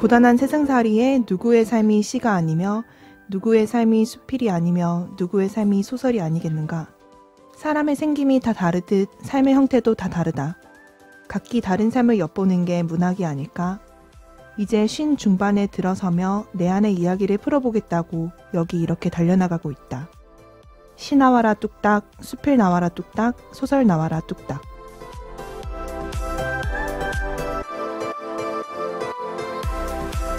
고단한 세상살이에 누구의 삶이 시가 아니며 누구의 삶이 수필이 아니며 누구의 삶이 소설이 아니겠는가. 사람의 생김이 다 다르듯 삶의 형태도 다 다르다. 각기 다른 삶을 엿보는 게 문학이 아닐까. 이제 쉰 중반에 들어서며 내 안의 이야기를 풀어보겠다고 여기 이렇게 달려나가고 있다. 시 나와라 뚝딱, 수필 나와라 뚝딱, 소설 나와라 뚝딱.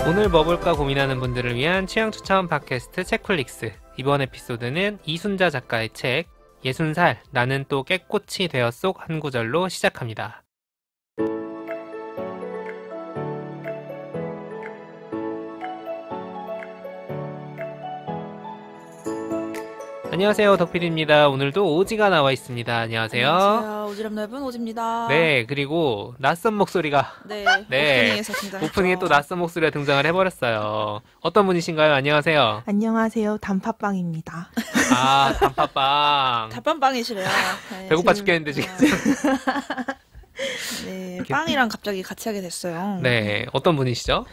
오늘 뭐 볼까 고민하는 분들을 위한 취향 추천 팟캐스트 책플릭스. 이번 에피소드는 이순자 작가의 책 60살 나는 또 깨꽃이 되어 속 한 구절로 시작합니다. 안녕하세요, 덕필입니다. 오늘도 오지가 나와 있습니다. 안녕하세요. 안녕하세요. 오지랖 넓은 오지입니다. 네, 그리고 낯선 목소리가 네, 네, 오프닝에서 등장했죠. 오프닝에 또 낯선 목소리가 등장을 해버렸어요. 어떤 분이신가요? 안녕하세요. 안녕하세요. 단팥빵입니다. 아, 단팥빵. 달빵빵이시래요. 네, 배고파 죽겠는데 지금. 네, 빵이랑 갑자기 같이 하게 됐어요. 네, 어떤 분이시죠?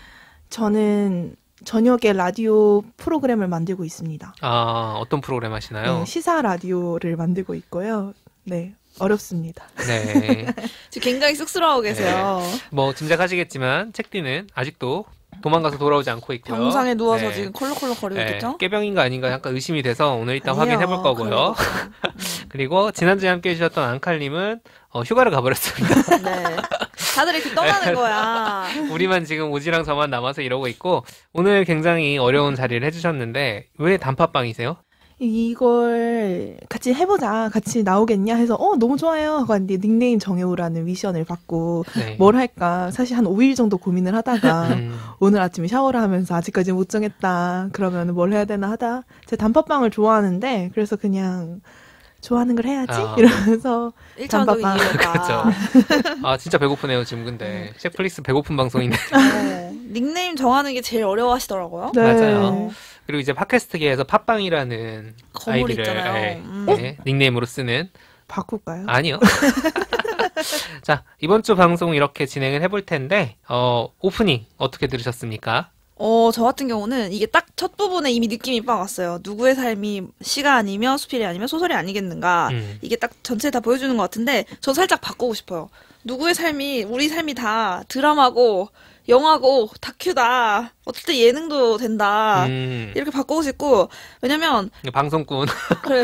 저는 저녁에 라디오 프로그램을 만들고 있습니다. 아, 어떤 프로그램 하시나요? 네, 시사 라디오를 만들고 있고요. 네, 어렵습니다. 네. 지금 굉장히 쑥스러워하고 계세요. 뭐 짐작하시겠지만 책디는 아직도 도망가서 돌아오지 않고 있고요. 병상에 누워서 네. 지금 콜록콜록 거리고 있겠죠? 깨병인가 아닌가 약간 의심이 돼서 오늘 일단 아니에요. 확인해 볼 거고요. 그리고 지난주에 함께 해주셨던 앙칼님은 휴가를 가버렸습니다. 네. 다들 이렇게 떠나는 거야. 우리만 지금 오지랑 저만 남아서 이러고 있고, 오늘 굉장히 어려운 자리를 해주셨는데 왜 단팥빵이세요? 이걸 같이 해보자, 같이 나오겠냐 해서 너무 좋아요 하고 왔는데 닉네임 정해오라는 미션을 받고 네. 뭘 할까 사실 한 5일 정도 고민을 하다가 오늘 아침에 샤워를 하면서 아직까지 못 정했다. 그러면 뭘 해야 되나 하다 제가 단팥빵을 좋아하는데 그래서 그냥 좋아하는 걸 해야지 이러면서 1차원적인 단팥빵. 이유가. 그렇죠. 아, 진짜 배고프네요 지금. 근데 책플릭스 배고픈 방송인데. 닉네임 정하는 게 제일 어려워하시더라고요. 네. 맞아요. 그리고 이제 팟캐스트계에서 팟빵이라는 거물이 아이디를 있잖아요. 닉네임으로 쓰는. 바꿀까요? 아니요. 자, 이번 주 방송 이렇게 진행을 해볼 텐데 오프닝 어떻게 들으셨습니까? 저 같은 경우는 이게 딱 첫 부분에 이미 느낌이 빡 왔어요. 누구의 삶이 시가 아니며 수필이 아니며 소설이 아니겠는가. 이게 딱 전체 다 보여주는 것 같은데 저 살짝 바꾸고 싶어요. 누구의 삶이, 우리 삶이 다 드라마고 영화고 다큐다. 어쨌든 예능도 된다. 이렇게 바꾸고 싶고, 왜냐면 방송꾼. 그래,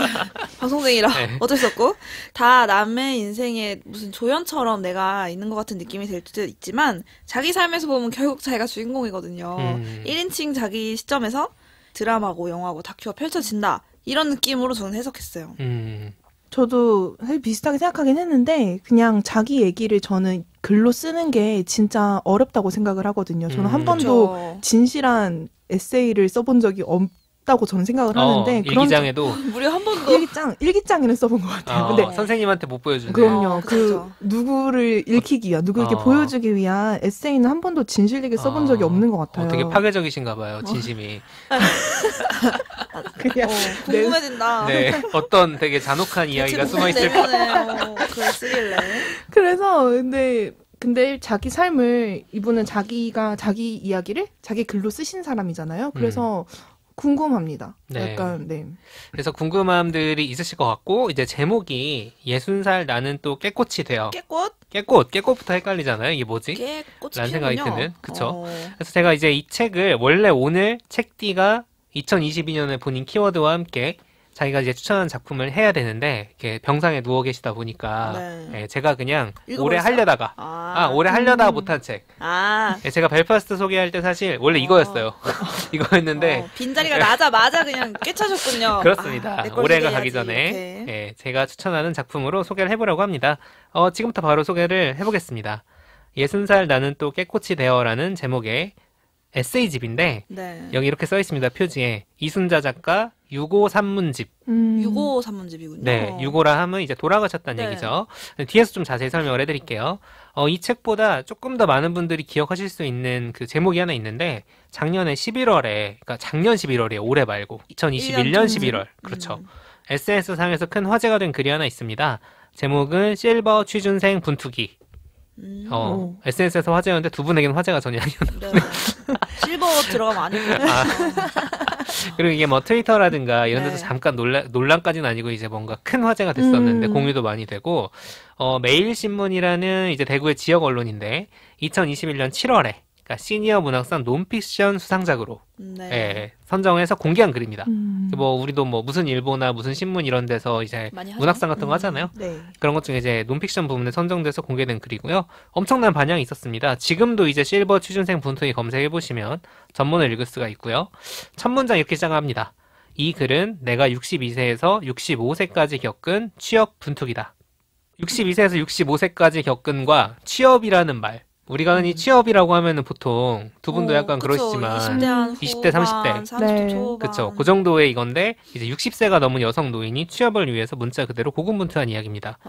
방송쟁이라 네. 어쩔 수 없고 다 남의 인생에 무슨 조연처럼 내가 있는 것 같은 느낌이 들 수도 있지만 자기 삶에서 보면 결국 자기가 주인공이거든요. 1인칭 자기 시점에서 드라마고 영화고 다큐가 펼쳐진다. 이런 느낌으로 저는 해석했어요. 저도 사실 비슷하게 생각하긴 했는데 그냥 자기 얘기를 저는 글로 쓰는 게 진짜 어렵다고 생각을 하거든요. 저는 한 번도 그렇죠. 진실한 에세이를 써본 적이 없다고 저는 생각을 하는데 일기장에도 무려 한 번도 일기장에는 써본 것 같아요. 근데 선생님한테 못 보여주는. 그럼요. 그렇죠. 누구를 읽히기 위한, 누구에게 보여주기 위한 에세이는 한 번도 진실되게 써본 적이 없는 것 같아요. 되게 파괴적이신가 봐요, 진심이. 그냥 궁금해진다. 네, 어떤 되게 잔혹한 이야기가 숨어있을까. 그걸 쓰길래. 그래서 근데 자기 삶을 이분은 자기가 자기 이야기를 자기 글로 쓰신 사람이잖아요. 그래서 궁금합니다. 네. 약간 그래서 궁금함들이 있으실 것 같고 이제 제목이 60살 나는 또 깨꽃이 되어. 깨꽃부터 헷갈리잖아요. 이게 뭐지? 깨꽃이 라는 생각이 피우군요. 드는. 그쵸? 그래서 제가 이제 이 책을 원래 오늘 책디가 2022년에 본인 키워드와 함께 자기가 이제 추천한 작품을 해야 되는데 이렇게 병상에 누워 계시다 보니까 네. 제가 그냥 읽어버렸어요? 올해 하려다가 올해 하려다가 못한 책. 제가 벨파스트 소개할 때 사실 원래 이거였어요. 이거였는데 빈자리가 나자마자 그냥 꿰차셨군요. 그렇습니다. 올해가 가기 전에 제가 추천하는 작품으로 소개를 해보려고 합니다. 지금부터 바로 소개를 해보겠습니다. 60살 나는 또 깨꽃이 되어라는 제목의 에세이집인데 여기 이렇게 써 있습니다. 표지에 이순자 작가 6호 산문집. 6호 산문집이군요. 네, 6호라 하면 이제 돌아가셨다는 얘기죠. 뒤에서 좀 자세히 설명을 해드릴게요. 이 책보다 조금 더 많은 분들이 기억하실 수 있는 그 제목이 하나 있는데 작년에 11월에, 그러니까 작년 11월이에요. 올해 말고 2021년 11월. 그렇죠. SNS상에서 큰 화제가 된 글이 하나 있습니다. 제목은 실버 취준생 분투기. SNS에서 화제였는데 두 분에게는 화제가 전혀 아니었는데. 네. 실버 들어가면 안 해요. 그리고 이게 뭐 트위터라든가 이런 데서 네. 잠깐 논란까지는 아니고 이제 뭔가 큰 화제가 됐었는데 공유도 많이 되고, 매일신문이라는 이제 대구의 지역 언론인데 2021년 7월에 그러니까 시니어 문학상 논픽션 수상작으로 예, 선정해서 공개한 글입니다. 뭐 우리도 뭐 무슨 일보나 무슨 신문 이런 데서 이제 문학상 같은 거 하잖아요. 네. 그런 것 중에 이제 논픽션 부분에 선정돼서 공개된 글이고요. 엄청난 반향이 있었습니다. 지금도 이제 실버 취준생 분투이 검색해 보시면 전문을 읽을 수가 있고요. 첫 문장 이렇게 시작합니다. 이 글은 내가 62세에서 65세까지 겪은 취업 분투기다. 62세에서 65세까지 겪은과 취업이라는 말. 우리가 흔히 취업이라고 하면은 보통 두 분도 약간 그쵸. 그러시지만 20대 30대. 30대 네. 초반. 그쵸. 그 정도의 이건데 이제 60세가 넘은 여성 노인이 취업을 위해서 문자 그대로 고군분투한 이야기입니다.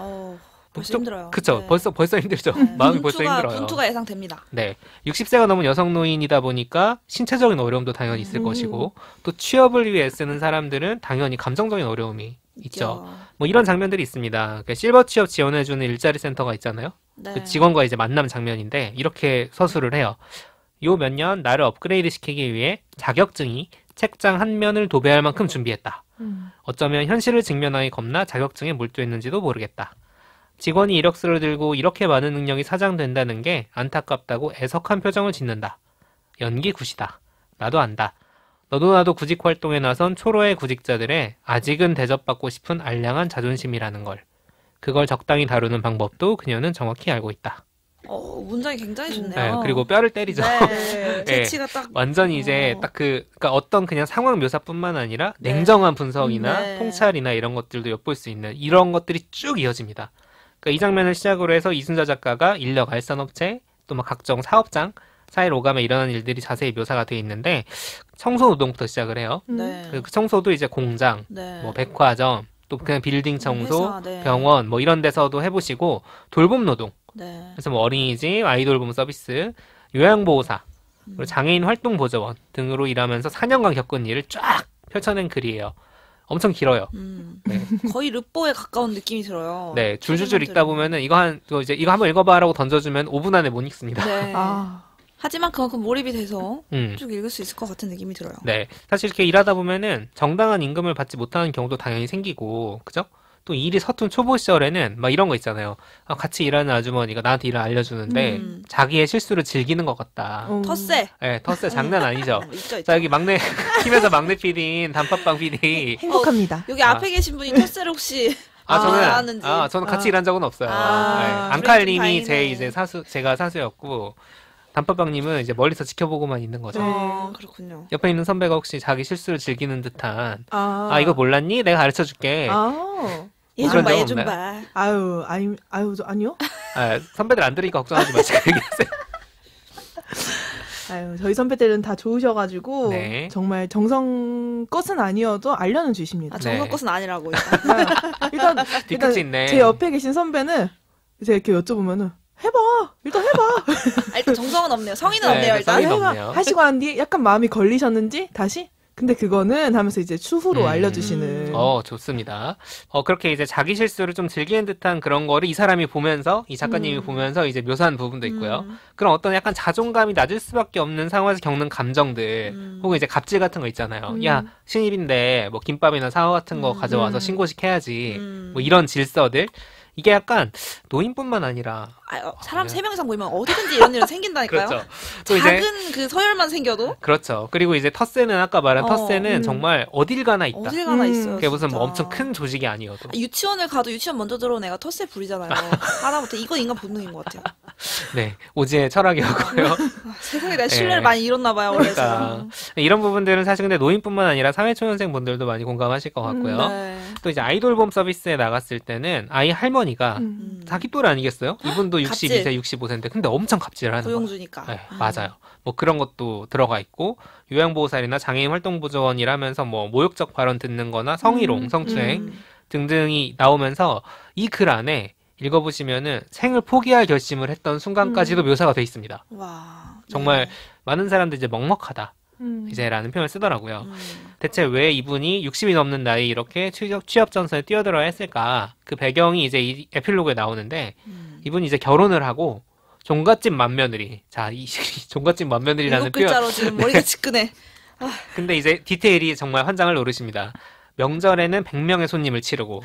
벌써 좀- 힘들어요. 그쵸. 네. 벌써 힘들죠. 네. 마음이 벌써 분투가- 힘들어요. 분투가 예상됩니다. 네. 60세가 넘은 여성 노인이다 보니까 신체적인 어려움도 당연히 있을 것이고 또 취업을 위해 애쓰는 사람들은 당연히 감정적인 어려움이 있죠. 뭐 이런 장면들이 있습니다. 실버 취업 지원해주는 일자리 센터가 있잖아요. 네. 그 직원과 이제 만남 장면인데 이렇게 서술을 해요. 요 몇 년 나를 업그레이드 시키기 위해 자격증이 책장 한 면을 도배할 만큼 준비했다. 어쩌면 현실을 직면하기 겁나 자격증에 몰두했는지도 모르겠다. 직원이 이력서를 들고 이렇게 많은 능력이 사장된다는 게 안타깝다고 애석한 표정을 짓는다. 연기 굿이다. 나도 안다. 너도 나도 구직 활동에 나선 초로의 구직자들의 아직은 대접받고 싶은 알량한 자존심이라는 걸. 그걸 적당히 다루는 방법도 그녀는 정확히 알고 있다. 문장이 굉장히 좋네요. 네, 그리고 뼈를 때리죠. 네. 재치가 딱 완전히 이제 딱 그러니까 어떤 그냥 상황 묘사뿐만 아니라 네. 냉정한 분석이나 네. 통찰이나 이런 것들도 엿볼 수 있는 이런 것들이 쭉 이어집니다. 그러니까 이 장면을 시작으로 해서 이순자 작가가 인력 알선업체 또 막 각종 사업장 사회를 오가며 일어나는 일들이 자세히 묘사가 되어 있는데 청소 노동부터 시작을 해요. 네. 그 청소도 이제 공장, 네. 뭐 백화점, 또 그냥 빌딩 청소, 회사, 네. 병원 뭐 이런 데서도 해보시고 돌봄 노동. 네. 그래서 뭐 어린이집, 아이돌봄 서비스, 요양보호사, 그리고 장애인 활동보조원 등으로 일하면서 4년간 겪은 일을 쫙 펼쳐낸 글이에요. 엄청 길어요. 네. 거의 르뽀에 가까운 느낌이 들어요. 네, 줄줄줄 읽다 보면은 이거 한번 읽어봐라고 던져주면 5분 안에 못 읽습니다. 네. 아, 하지만 그만큼 몰입이 돼서 쭉 읽을 수 있을 것 같은 느낌이 들어요. 네, 사실 이렇게 일하다 보면은 정당한 임금을 받지 못하는 경우도 당연히 생기고, 그죠? 또 일이 서툰 초보 시절에는 막 이런 거 있잖아요. 같이 일하는 아주머니가 나한테 일을 알려주는데 자기의 실수를 즐기는 것 같다. 텃세. 네, 텃세 장난 아니죠. 있죠, 있죠. 자, 여기 막내 팀에서 막내 PD인 단팥빵 PD. 행복합니다. 여기 앞에 계신 분이 텃세를 혹시 아는지. 저는 같이 일한 적은 없어요. 아, 네, 그래, 앙칼님이 좀 다행이네. 제 이제 제가 사수였고 단팥빵님은 이제 멀리서 지켜보고만 있는 거죠. 그렇군요. 옆에 있는 선배가 혹시 자기 실수를 즐기는 듯한 이거 이거 몰랐니? 내가 가르쳐 줄게. 얘 그런 좀 봐, 적 얘 좀 없나요? 봐. 아니요. 선배들 안 들으니까 걱정하지 마시고 얘기하세요. 저희 선배들은 다 좋으셔가지고 네. 정말 정성껏은 아니어도 알려는 주십니다. 정석 것은 아니라고. 일단 뒤끝이 있네. 제 옆에 계신 선배는 제가 이렇게 여쭤보면은 일단 해봐. 일단 정성은 없네요. 성의는 네, 없네요, 일단. 성의는 없네요. 하시고 난 뒤에 약간 마음이 걸리셨는지 다시 근데 그거는 하면서 이제 추후로 알려주시는. 좋습니다. 그렇게 이제 자기 실수를 좀 즐기는 듯한 그런 거를 이 사람이 보면서, 이 작가님이 보면서 이제 묘사한 부분도 있고요. 그런 어떤 약간 자존감이 낮을 수밖에 없는 상황에서 겪는 감정들, 혹은 이제 갑질 같은 거 있잖아요. 야, 신입인데, 뭐, 김밥이나 사과 같은 거 가져와서 신고식 해야지. 뭐, 이런 질서들. 이게 약간 노인뿐만 아니라 사람 3명 이상 모이면 어디든지 이런 일은 생긴다니까요. 그렇죠. 또 작은 이제 그 서열만 생겨도 그렇죠. 그리고 이제 텃세는 아까 말한 텃세는 정말 어딜 가나 있다. 어딜 가나 있어요. 그게 무슨 뭐 진짜. 엄청 큰 조직이 아니어도. 유치원을 가도 유치원 먼저 들어온 애가 텃세 부리잖아요. 하다못해 이건 인간 본능인 것 같아요. 네, 오지의 철학이었고요. 세상에 내가 신뢰를 네. 많이 잃었나 봐요. 그러니까 이런 부분들은 사실 근데 노인뿐만 아니라 사회초년생 분들도 많이 공감하실 것 같고요. 네. 또 이제 아이돌봄 서비스에 나갔을 때는 아이 할머니가 자기 또래 아니겠어요? 이분도 62세, 65세인데 근데 엄청 갑질을 하는 거예요. 고용주니까. 네, 맞아요. 뭐 그런 것도 들어가 있고 요양보호사이나 장애인 활동보조원이라면서 뭐 모욕적 발언 듣는 거나 성희롱, 성추행 등등이 나오면서 이 글 안에 읽어보시면은 생을 포기할 결심을 했던 순간까지도 묘사가 돼 있습니다. 와. 정말 많은 사람들이 이제 먹먹하다. 이제라는 표현을 쓰더라고요. 대체 왜 이분이 60이 넘는 나이 이렇게 취업 전선에 뛰어들어야 했을까? 그 배경이 이제 이 에필로그에 나오는데 이분이 이제 결혼을 하고 종갓집 맏며느리. 자, 이 종갓집 맏며느리라는 표현. 7글자로 지금 머리가 지끈해. 근데 이제 디테일이 정말 환장을 노르십니다. 명절에는 100명의 손님을 치르고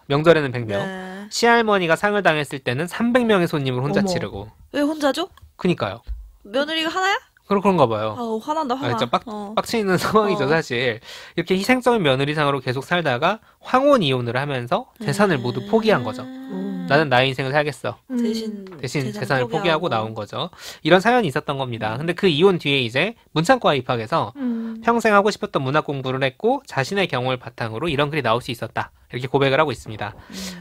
명절에는 100명. 네. 시할머니가 상을 당했을 때는 300명의 손님을 혼자 어머. 치르고. 왜 혼자죠? 그니까요. 며느리가 하나야? 그런가 봐요. 아우 화난다 화나. 진짜 빡치는 상황이죠, 사실. 이렇게 희생적인 며느리상으로 계속 살다가 황혼 이혼을 하면서 재산을 모두 포기한 거죠. 나는 나의 인생을 살겠어. 대신 재산을 포기하고 나온 거죠. 이런 사연이 있었던 겁니다. 근데 그 이혼 뒤에 이제 문창과에 입학해서 평생 하고 싶었던 문학 공부를 했고 자신의 경험을 바탕으로 이런 글이 나올 수 있었다. 이렇게 고백을 하고 있습니다.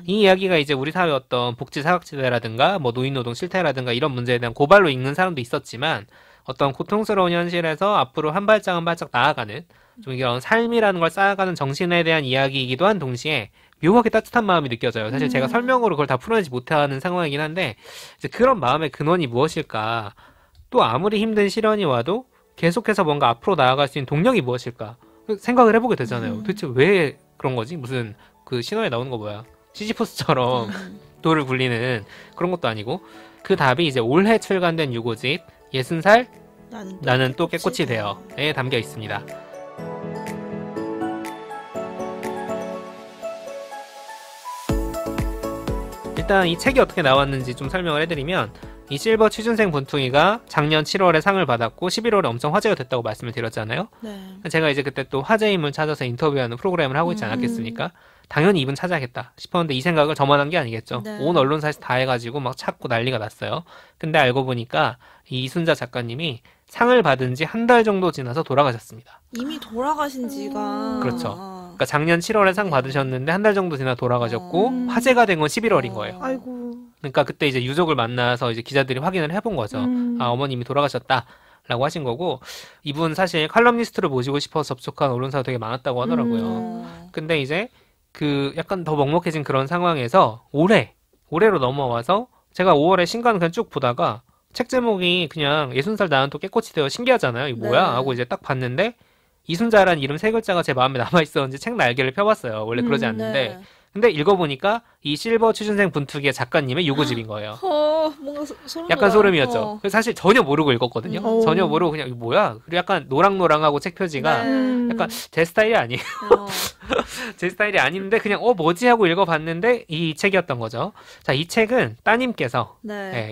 이 이야기가 이제 우리 사회 어떤 복지 사각지대라든가 뭐 노인노동 실태라든가 이런 문제에 대한 고발로 읽는 사람도 있었지만 어떤 고통스러운 현실에서 앞으로 한 발짝 한 발짝 나아가는 좀 이런 삶이라는 걸 쌓아가는 정신에 대한 이야기이기도 한 동시에 묘하게 따뜻한 마음이 느껴져요. 사실 제가 설명으로 그걸 다 풀어내지 못하는 상황이긴 한데 이제 그런 마음의 근원이 무엇일까? 또 아무리 힘든 시련이 와도 계속해서 뭔가 앞으로 나아갈 수 있는 동력이 무엇일까? 생각을 해보게 되잖아요. 도대체 왜 그런 거지? 무슨 그 신화에 나오는 거 뭐야? 시지포스처럼 돌을 굴리는 그런 것도 아니고 그 답이 이제 올해 출간된 유고집 60살 나는 또 깨꽃이 되어에 담겨 있습니다. 일단 이 책이 어떻게 나왔는지 좀 설명을 해드리면 이 실버 취준생 분투이가 작년 7월에 상을 받았고 11월에 엄청 화제가 됐다고 말씀을 드렸잖아요. 네. 제가 이제 그때 또 화제 인물 찾아서 인터뷰하는 프로그램을 하고 있지 않았겠습니까? 당연히 이분 찾아야겠다 싶었는데 이 생각을 저만 한 게 아니겠죠. 네. 온 언론사에서 다 해가지고 막 찾고 난리가 났어요. 근데 알고 보니까 이 이순자 작가님이 상을 받은 지 한 달 정도 지나서 돌아가셨습니다. 이미 돌아가신 지가 그렇죠. 그러니까 작년 7월에 상 받으셨는데 한 달 정도 지나 돌아가셨고 화제가 된 건 11월인 거예요. 아이고. 그러니까 그때 이제 유족을 만나서 이제 기자들이 확인을 해본 거죠. 아, 어머님이 돌아가셨다라고 하신 거고 이분 사실 칼럼니스트를 모시고 싶어서 접촉한 언론사가 되게 많았다고 하더라고요. 근데 이제 그 약간 더 먹먹해진 그런 상황에서 올해로 넘어와서 제가 5월에 신간을 그냥 쭉 보다가 책 제목이 그냥 60살 나는 또 깨꽃이 되어 신기하잖아요. 이거 뭐야? 하고 이제 딱 봤는데 이순자라는 이름 3글자가 제 마음에 남아있었는지 책 날개를 펴봤어요. 원래 그러지 않는데. 네. 근데 읽어보니까 이 실버 취준생 분투기의 작가님의 유고집인 거예요. 뭔가 소름 약간 돋아. 소름이었죠. 그래서 사실 전혀 모르고 읽었거든요. 전혀 모르고 그냥 이거 뭐야? 그리고 약간 노랑노랑하고 책 표지가 약간 제 스타일이 아니에요. 제 스타일이 아닌데 그냥 뭐지 하고 읽어봤는데 이 책이었던 거죠. 자, 이 책은 따님께서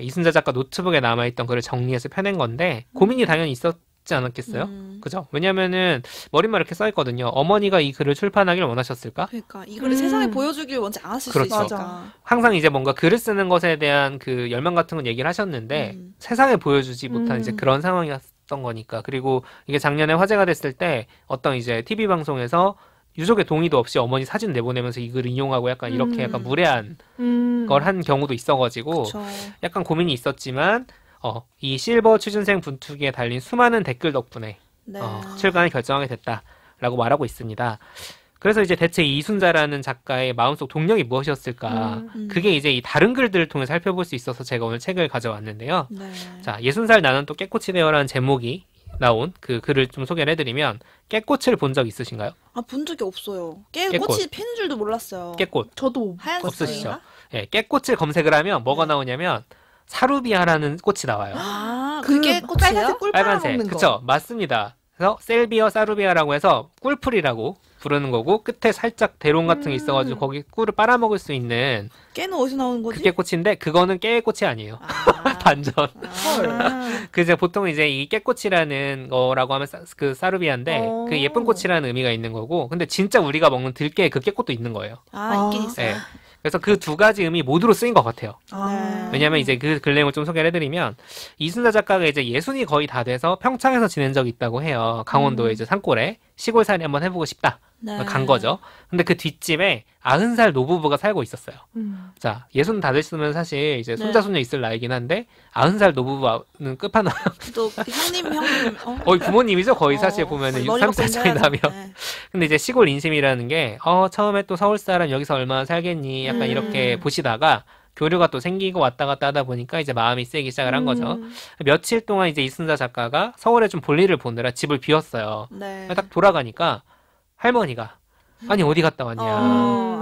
이순자 작가 노트북에 남아있던 글을 정리해서 펴낸 건데 고민이 당연히 있었지 않았겠어요? 그죠? 왜냐면은 머릿말 이렇게 써있거든요. 어머니가 이 글을 출판하길 원하셨을까? 그러니까 이거를 세상에 보여주길 원치 않았을 그렇죠. 수 있으니까. 항상 이제 뭔가 글을 쓰는 것에 대한 그 열망 같은 건 얘기를 하셨는데 세상에 보여주지 못한 이제 그런 상황이었던 거니까. 그리고 이게 작년에 화제가 됐을 때 어떤 이제 TV 방송에서 유족의 동의도 없이 어머니 사진 내보내면서 이 글을 인용하고 약간 이렇게 약간 무례한 걸 한 경우도 있어가지고 그쵸. 약간 고민이 있었지만 이 실버 취준생 분투기에 달린 수많은 댓글 덕분에 출간을 결정하게 됐다라고 말하고 있습니다. 그래서 이제 대체 이순자라는 작가의 마음속 동력이 무엇이었을까? 그게 이제 이 다른 글들을 통해 살펴볼 수 있어서 제가 오늘 책을 가져왔는데요. 자, 60살 나는 또 깨꽃이 되어라는 제목이 나온 그 글을 좀 소개를 해드리면 깨꽃을 본 적 있으신가요? 본 적이 없어요. 깨꽃. 꽃이 피는 줄도 몰랐어요. 깨꽃. 저도 하얀 없으시죠? 색깔인가? 예, 깨꽃을 검색을 하면 뭐가 나오냐면 사루비아라는 꽃이 나와요. 그게 그 꽃이에요? 빨간색 꿀 빨간색. 빨아먹는 거. 그쵸? 맞습니다. 그래서 셀비어 사루비아라고 해서 꿀풀이라고 부르는 거고 끝에 살짝 대롱 같은 게 있어가지고 거기 꿀을 빨아먹을 수 있는 깨는 어디서 나오는 거지? 그게 꽃인데 그거는 깨꽃이 아니에요. 반전. 그 이제 보통 이제 이 깨꽃이라는 거라고 하면 그 사루비아인데 그 예쁜 꽃이라는 의미가 있는 거고 근데 진짜 우리가 먹는 들깨 그 깨꽃도 있는 거예요. 있긴 있어요. 네. 그래서 그 두 가지 의미 모두로 쓰인 것 같아요. 네. 왜냐면 이제 그 글내용을 좀 소개를 해드리면 이순자 작가가 이제 60이 거의 다 돼서 평창에서 지낸 적이 있다고 해요. 강원도의 이제 산골에 시골살이 한번 해보고 싶다. 간 거죠. 근데 그 뒷집에 90살 노부부가 살고 있었어요. 자, 60 다 됐으면 사실 이제 손자 손녀 있을 나이긴 한데 90살 노부부는 끝판왕. 또 형님 거의 부모님이죠. 거의 사실 보면은 30살 차이 나면. 근데 이제 시골 인심이라는 게 처음에 또 서울 사람 여기서 얼마나 살겠니? 약간 이렇게 보시다가 교류가 또 생기고 왔다 갔다 하다 보니까 이제 마음이 쓰이기 시작을 한 거죠. 며칠 동안 이제 이순자 작가가 서울에 좀 볼일을 보느라 집을 비웠어요. 딱 돌아가니까 할머니가 아니 어디 갔다 왔냐.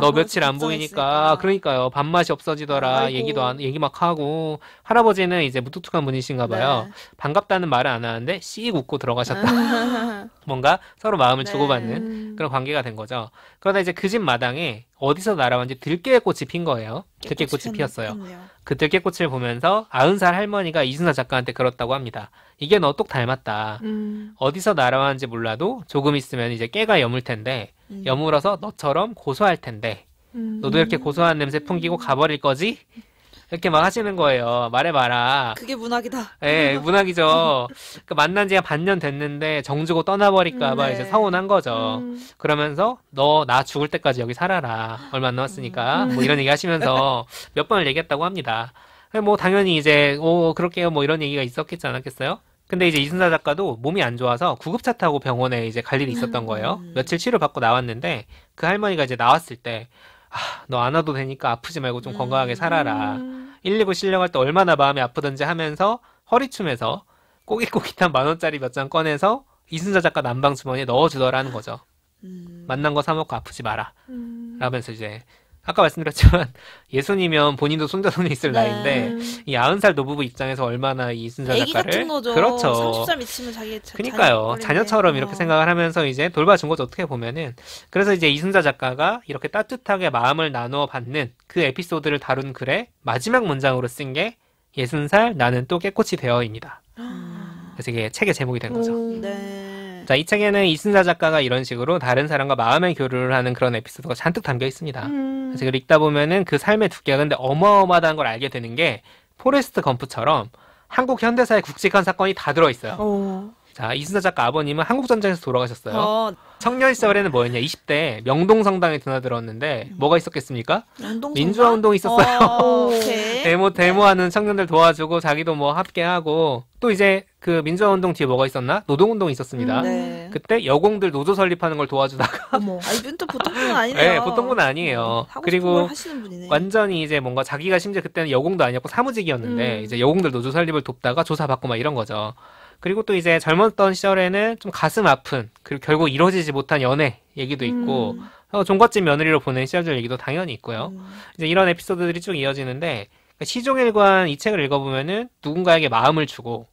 너 며칠 안 보이니까. 그러니까요. 밥맛이 없어지더라. 얘기 막 하고. 할아버지는 이제 무뚝뚝한 분이신가 봐요. 네. 반갑다는 말은 안 하는데 씩 웃고 들어가셨다. 뭔가 서로 마음을 주고받는 그런 관계가 된 거죠. 그러다 이제 그 집 마당에 어디서 날아왔는지 들깨꽃이 핀 거예요. 들깨꽃이 피었어요. 그 들깨꽃을 보면서 90살 할머니가 이순사 작가한테 그렇다고 합니다. 이게 너 똑 닮았다. 어디서 날아왔는지 몰라도 조금 있으면 이제 깨가 여물 텐데 여물어서 너처럼 고소할 텐데 너도 이렇게 고소한 냄새 풍기고 가버릴 거지? 이렇게 막 하시는 거예요. 말해봐라. 그게 문학이다. 네, 문학이죠. 그러니까 만난 지가 반년 됐는데 정주고 떠나버릴까봐 네. 이제 서운한 거죠. 그러면서 너 나 죽을 때까지 여기 살아라. 얼마 안 남았으니까. 뭐 이런 얘기 하시면서 몇 번을 얘기했다고 합니다. 뭐 당연히 이제 그럴게요. 뭐 이런 얘기가 있었겠지 않았겠어요? 근데 이제 이순사 작가도 몸이 안 좋아서 구급차 타고 병원에 이제 갈 일이 있었던 거예요. 며칠 치료받고 나왔는데 그 할머니가 이제 나왔을 때 너 안 와도 되니까 아프지 말고 좀 건강하게 살아라. 119 실려갈 때 얼마나 마음이 아프던지 하면서 허리춤에서 꼬깃꼬깃한 10,000원짜리 몇 장 꺼내서 이순사 작가 남방 주머니에 넣어주더라는 거죠. 만난 거 사먹고 아프지 마라. 라면서 이제 아까 말씀드렸지만 예순이면 본인도 손자손이 있을 나이인데 이 90살 노부부 입장에서 얼마나 이 이순사 작가를 애기 같은 거죠. 그렇죠. 30살 미치면 자기 그러니까요. 자녀처럼 이렇게 생각을 하면서 이제 돌봐준 거죠. 어떻게 보면은. 그래서 이제 이순사 작가가 이렇게 따뜻하게 마음을 나누어 받는 그 에피소드를 다룬 글의 마지막 문장으로 쓴 게 60살 나는 또 깨꽃이 되어입니다. 그래서 이게 책의 제목이 된 거죠. 네. 자, 이 책에는 이순사 작가가 이런 식으로 다른 사람과 마음의 교류를 하는 그런 에피소드가 잔뜩 담겨 있습니다. 그래서 이걸 읽다 보면은 그 삶의 두께가 근데 어마어마하다는 걸 알게 되는 게 포레스트 검프처럼 한국 현대사의 굵직한 사건이 다 들어있어요. 자, 이순사 작가 아버님은 한국전쟁에서 돌아가셨어요. 청년 시절에는 뭐였냐? 20대 명동성당에 드나들었는데 뭐가 있었겠습니까? 민주화 운동이 있었어요. 데모하는 청년들 도와주고 자기도 뭐 합계하고 또 이제 그 민주화 운동 뒤에 뭐가 있었나? 노동운동이 있었습니다. 네. 그때 여공들 노조 설립하는 걸 도와주다가 이분 또 보통 분은 아니네요. 네, 보통 분은 아니에요. 그리고 완전히 이제 뭔가 자기가 심지어 그때는 여공도 아니었고 사무직이었는데 이제 여공들 노조 설립을 돕다가 조사받고 막 이런 거죠. 그리고 또 이제 젊었던 시절에는 좀 가슴 아픈 그리고 결국 이루어지지 못한 연애 얘기도 있고 종갓집 며느리로 보낸 시절들 얘기도 당연히 있고요. 이제 이런 에피소드들이 쭉 이어지는데 시종일관 이 책을 읽어보면은 누군가에게 마음을 주고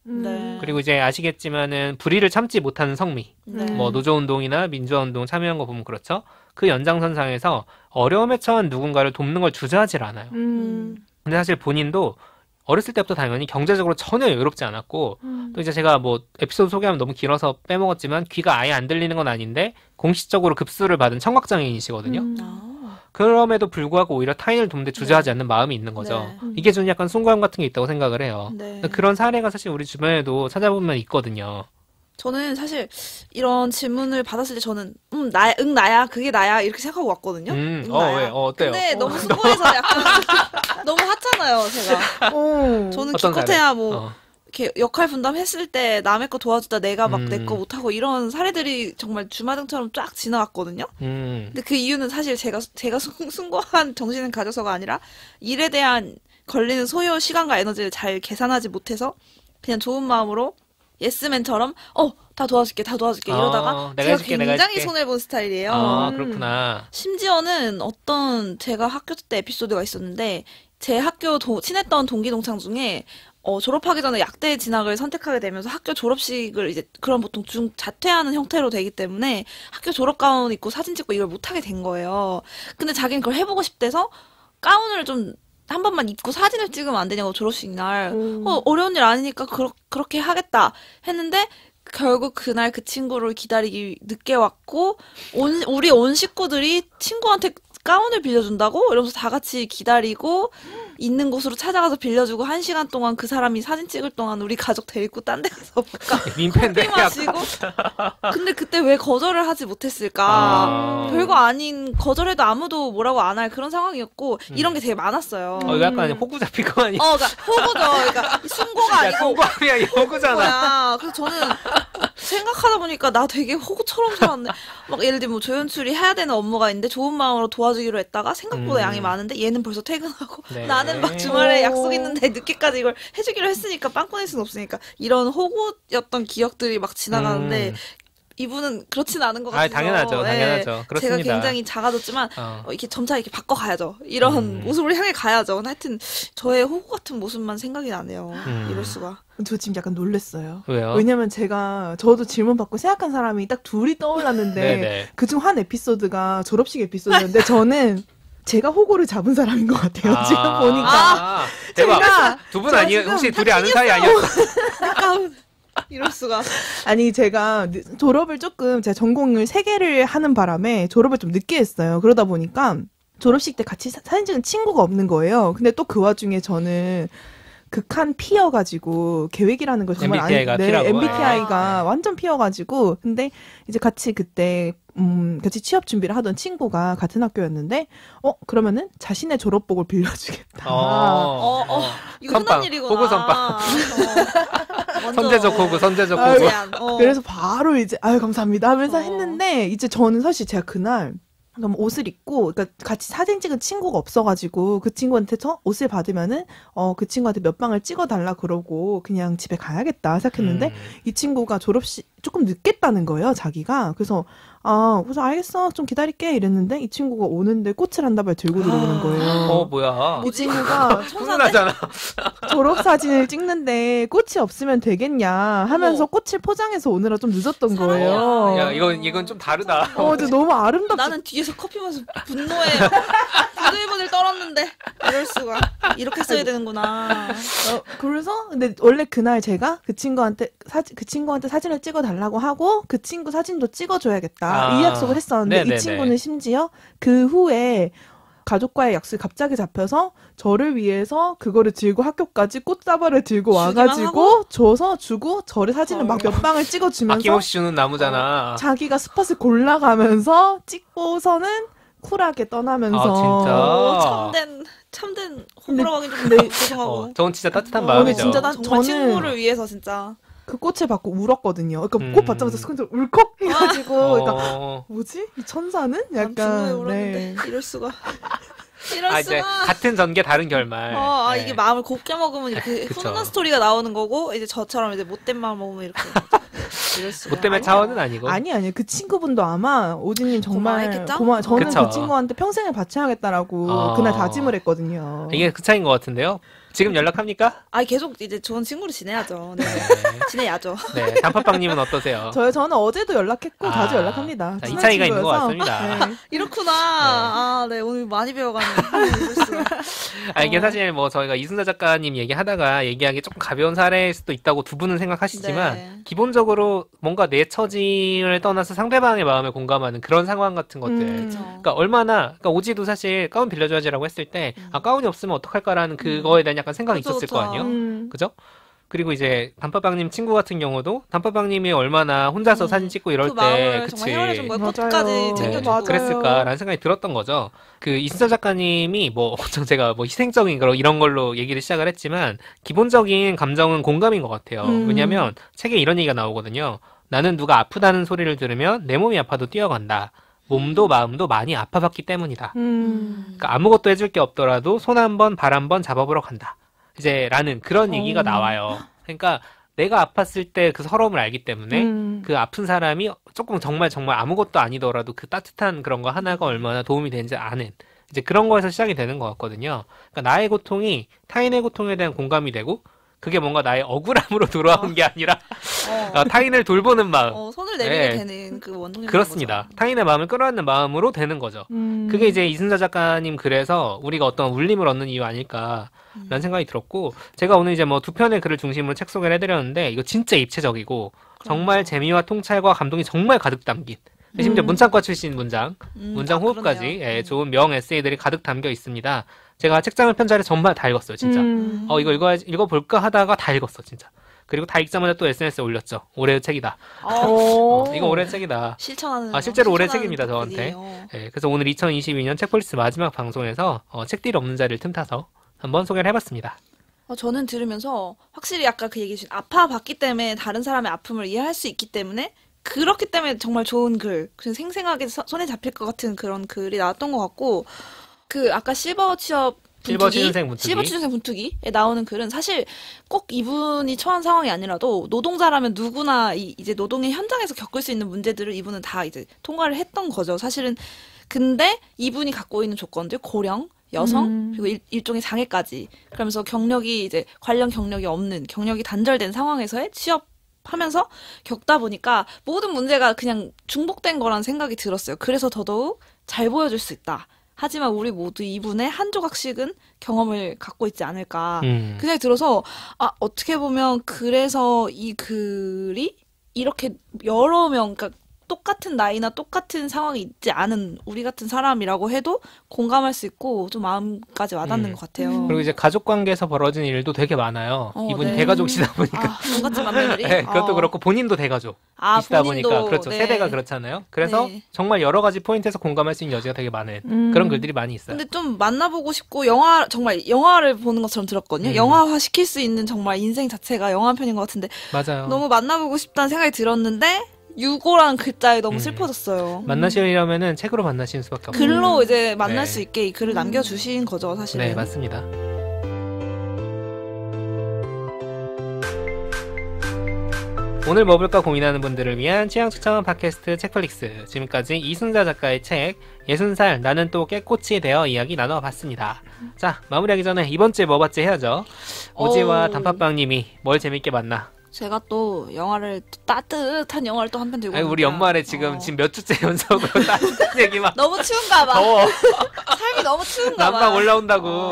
그리고 이제 아시겠지만은 불의를 참지 못하는 성미 뭐 노조운동이나 민주화운동 참여한 거 보면 그렇죠. 그 연장선상에서 어려움에 처한 누군가를 돕는 걸 주저하질 않아요. 근데 사실 본인도 어렸을 때부터 당연히 경제적으로 전혀 여유롭지 않았고 또 이제 제가 뭐 에피소드 소개하면 너무 길어서 빼먹었지만 귀가 아예 안 들리는 건 아닌데 공식적으로 급수를 받은 청각장애인이시거든요. 그럼에도 불구하고 오히려 타인을 돕는데 주저하지 않는 마음이 있는 거죠. 이게 좀 약간 숭고함 같은 게 있다고 생각을 해요. 그런 사례가 사실 우리 주변에도 찾아보면 있거든요. 저는 사실 이런 질문을 받았을 때 저는 나야 그게 나야 이렇게 생각하고 왔거든요. 왜? 어때요? 근데 너무 숭고해서 약간 너무 하찮아요 제가. 저는 기껏해야 뭐 이렇게 역할 분담했을 때 남의 거 도와주다 내가 막 내 거 못하고 이런 사례들이 정말 주마등처럼 쫙 지나갔거든요. 근데 그 이유는 사실 제가 숭고한 정신을 가져서가 아니라 일에 대한 걸리는 소요 시간과 에너지를 잘 계산하지 못해서 그냥 좋은 마음으로 예스맨처럼 다 도와줄게 이러다가 제가 굉장히 손해본 스타일이에요. 그렇구나. 심지어는 제가 학교 때 에피소드가 있었는데 제 학교 친했던 동기 동창 중에 졸업하기 전에 약대 진학을 선택하게 되면서 학교 졸업식을 이제 그런 보통 자퇴하는 형태로 되기 때문에 학교 졸업 가운 입고 사진 찍고 이걸 못하게 된 거예요. 근데 자기는 그걸 해보고 싶대서 가운을 좀 한 번만 입고 사진을 찍으면 안 되냐고 졸업식 날. 어려운 일 아니니까 그렇게 하겠다 했는데 결국 그날 그 친구를 기다리기 늦게 왔고 우리 온 식구들이 친구한테 가운을 빌려준다고? 이러면서 다 같이 기다리고 있는 곳으로 찾아가서 빌려주고 1시간 동안 그 사람이 사진 찍을 동안 우리 가족 데리고 딴 데 가서 민폐인데 커피 마시고 근데 그때 왜 거절을 하지 못했을까? 별거 아닌 거절해도 아무도 뭐라고 안 할 그런 상황이었고 이런 게 되게 많았어요. 이거 약간 호구 잡힐 거 아니야? 그러니까 호구죠. 그러니까 숭고가 아니고 숭고함이야, 이 호구잖아. 그래서 저는 생각하다 보니까 나 되게 호구처럼 살았네. 막 예를 들면 뭐 조연출이 해야 되는 업무가 있는데 좋은 마음으로 도와주기로 했다가 생각보다 양이 많은데 얘는 벌써 퇴근하고 나는 막 주말에 약속 있는데 늦게까지 이걸 해주기로 했으니까 빵꾸낼 수는 없으니까 이런 호구였던 기억들이 막 지나가는데 이분은 그렇진 않은 것 같아서. 당연하죠. 당연하죠. 그렇습니다. 제가 굉장히 작아졌지만 이렇게 점차 이렇게 바꿔가야죠. 이런 모습을 향해 가야죠. 하여튼 저의 호구 같은 모습만 생각이 나네요. 이럴 수가. 저 지금 약간 놀랬어요. 왜요? 왜냐면 저도 질문 받고 생각한 사람이 딱 둘이 떠올랐는데 그중 한 에피소드가 졸업식 에피소드였는데 저는 제가 호구를 잡은 사람인 것 같아요. 지금 보니까. 대박. 두 분 아니에요? 혹시 둘이 아는 사이 아니었어? 약간 이럴 수가. 아니 제가 졸업을 제 전공을 3개를 하는 바람에 졸업을 좀 늦게 했어요. 그러다 보니까 졸업식 때 같이 사진 찍은 친구가 없는 거예요. 근데 또 그 와중에 저는 극한 피여가지고 계획이라는 걸 정말 MBTI가 피라고. MBTI가 완전 피여가지고 근데 이제 같이 그때 같이 취업 준비를 하던 친구가 같은 학교였는데 그러면은 자신의 졸업복을 빌려주겠다. 이거 선빵, 흔한 일이구나. 호구 선빵. 선제적 호구. 그래서 바로 이제 감사합니다 하면서 했는데 이제 저는 사실 제가 그날 그럼 옷을 입고, 그러니까 같이 사진 찍은 친구가 없어가지고 그 친구한테서 옷을 받으면은 그 친구한테 몇 방을 찍어달라 그러고 그냥 집에 가야겠다 생각했는데 이 친구가 졸업식 조금 늦겠다는 거예요, 자기가. 그래서 그래서 알겠어, 좀 기다릴게 이랬는데 이 친구가 오는데 꽃을 한 다발 들고 들어오는 거예요. 뭐야? 이 친구가 훈훈하잖아. 졸업 사진을 찍는데 꽃이 없으면 되겠냐 하면서 꽃을 포장해서 오느라 좀 늦었던 거예요. 야, 이건 좀 다르다. 근데 너무 아름답다. 나는 뒤에서 커피 마셔서 분노에 부들부들 떨었는데 이럴 수가. 이렇게 써야 되는구나. 그래서 근데 원래 그날 제가 그 친구한테 사진을 찍어달라고 하고 그 친구 사진도 찍어줘야겠다 이 약속을 했었는데 네네네. 이 친구는 심지어 그 후에 가족과의 약속이 갑자기 잡혀서 저를 위해서 그거를 들고 학교까지 꽃다발을 들고 와가지고 주고 저를 사진을 막 몇 방을 찍어주면서 아낌없이 주는 나무잖아. 자기가 스팟을 골라가면서 찍고서는 쿨하게 떠나면서 참된 호구라고 하긴 좀 죄송하고. 저건 진짜 따뜻한 마음이죠. 진짜 정말 친구를 위해서 진짜. 그 꽃을 받고 울었거든요. 그러니까 꽃 받자마자 순간 울컥 해가지고 그러니까 뭐지? 이 천사는? 약간 네. 이럴 수가. 이제 같은 전개 다른 결말. 네. 이게 마음을 곱게 먹으면 이렇게 훈훈한 스토리가 나오는 거고 이제 저처럼 이제 못된 마음 먹으면 이렇게 이럴 수가. 못된 차원은 아니고. 아니 그 친구분도 아마 오진님 정말 저는 그쵸. 그 친구한테 평생을 바쳐야겠다라고 그날 다짐을 했거든요. 이게 그 차이인 것 같은데요. 지금 연락합니까? 계속 이제 좋은 친구로 지내야죠. 네. 지내야죠. 네. 단팥빵님은 어떠세요? 저는 어제도 연락했고 자주 연락합니다. 이 차이가 있는 것 같습니다. 네. 이렇구나. 네. 오늘 많이 배워가는. 이게 사실 저희가 이순자 작가님 얘기하기 조금 가벼운 사례일 수도 있다고 두 분은 생각하시지만 기본적으로 뭔가 내 처지를 떠나서 상대방의 마음에 공감하는 그런 상황 같은 것들. 그러니까 오지도 사실 가운 빌려줘야지라고 했을 때 가운이 없으면 어떡할까라는 그거에 대한 약간 생각이 있었을 거 아니에요? 그죠? 그리고 이제 단팥빵님 친구 같은 경우도 단팥빵님이 얼마나 혼자서 사진 찍고 이럴 때 정말 헤아려준 거야. 꽃까지 챙겨주고 그랬을까라는 생각이 들었던 거죠. 그 이순자 작가님이 제가 희생적인 이런 걸로 얘기를 시작을 했지만 기본적인 감정은 공감인 것 같아요. 왜냐하면 책에 이런 얘기가 나오거든요. 나는 누가 아프다는 소리를 들으면 내 몸이 아파도 뛰어간다. 몸도 마음도 많이 아파봤기 때문이다. 그러니까 아무것도 해줄 게 없더라도 손 한 번, 발 한 번 잡아보러 간다. 라는 그런 얘기가 나와요. 그러니까 내가 아팠을 때 그 서러움을 알기 때문에 그 아픈 사람이 조금 정말 아무것도 아니더라도 그 따뜻한 그런 거 하나가 얼마나 도움이 되는지 아는 이제 그런 거에서 시작이 되는 것 같거든요. 그러니까 나의 고통이 타인의 고통에 대한 공감이 되고 그게 뭔가 나의 억울함으로 돌아온 게 아니라 타인을 돌보는 마음. 손을 내밀게 되는 그 원동력. 그렇습니다. 거죠. 타인의 마음을 끌어안는 마음으로 되는 거죠. 그게 이제 이순자 작가님 글에서 우리가 어떤 울림을 얻는 이유 아닐까라는 생각이 들었고 제가 오늘 이제 두 편의 글을 중심으로 책 소개를 해드렸는데 이거 진짜 입체적이고 정말 재미와 통찰과 감동이 정말 가득 담긴 심지어 문창과 출신 문장 호흡까지 좋은 명 에세이들이 가득 담겨 있습니다. 제가 책장을 편 자리에 정말 다 읽었어요, 진짜. 이거 읽어볼까 하다가 다 읽었어, 진짜. 그리고 다 읽자마자 또 SNS에 올렸죠. 올해의 책이다. 이거 올해의 책이다. 실제로 올해의 책입니다, 저한테. 그래서 오늘 2022년 책폴리스 마지막 방송에서 책딜 없는 자리를 틈타서 한번 소개를 해봤습니다. 저는 들으면서 확실히 아까 그 얘기 주신 아파봤기 때문에 다른 사람의 아픔을 이해할 수 있기 때문에 그렇기 때문에 정말 좋은 글, 생생하게 손에 잡힐 것 같은 그런 글이 나왔던 것 같고 아까 실버 취업 실버 취준생 문투기. 실버 취준생 문투기에 나오는 글은 사실 꼭 이분이 처한 상황이 아니라도 노동자라면 누구나 이제 노동의 현장에서 겪을 수 있는 문제들을 이분은 다 이제 통과를 했던 거죠. 사실은 근데 이분이 갖고 있는 조건들 고령, 여성 그리고 일종의 장애까지 그러면서 경력이 이제 관련 경력이 없는 경력이 단절된 상황에서의 취업하면서 겪다 보니까 모든 문제가 그냥 중복된 거라는 생각이 들었어요. 그래서 더더욱 잘 보여줄 수 있다. 하지만 우리 모두 이분의 한 조각씩은 경험을 갖고 있지 않을까. 그 생각이 들어서 어떻게 보면 그래서 이 글이 이렇게 여러 명 그러니까 똑같은 나이나 똑같은 상황이 있지 않은 우리 같은 사람이라고 해도 공감할 수 있고 좀 마음까지 와닿는 것 같아요. 그리고 이제 가족 관계에서 벌어진 일도 되게 많아요. 이분이 네. 대가족이시다 보니까. 똑같은 맏며느리? 네, 그것도 그렇고 본인도 대가족이시다 보니까 그렇죠. 네. 세대가 그렇잖아요. 그래서 네. 정말 여러 가지 포인트에서 공감할 수 있는 여지가 되게 많은 그런 글들이 많이 있어요. 근데 좀 만나보고 싶고 정말 영화를 보는 것처럼 들었거든요. 영화화 시킬 수 있는 정말 인생 자체가 영화 한 편인 것 같은데 맞아요. 너무 만나보고 싶다는 생각이 들었는데 유고라는 글자에 너무 슬퍼졌어요. 만나시려면은 책으로 만나시는 수밖에 없어요. 글로 이제 만날 네. 수 있게 이 글을 남겨주신 거죠, 사실은. 네, 맞습니다. 오늘 뭐 볼까 고민하는 분들을 위한 취향 추천 팟캐스트 책플릭스. 지금까지 이순자 작가의 책 60살 나는 또 깨꽃이 되어 이야기 나눠봤습니다. 자, 마무리하기 전에 이번 주에 뭐 봤지 해야죠. 오지와 단팥빵님이 뭘 재밌게 봤나? 제가 또 영화를 따뜻한 영화를 또 한 편 들고 아니, 우리 연말에 지금 몇 주째 연속으로 따뜻한 얘기만 너무 추운가 봐. 더워. 삶이 너무 추운가 봐. 난방 올라온다고.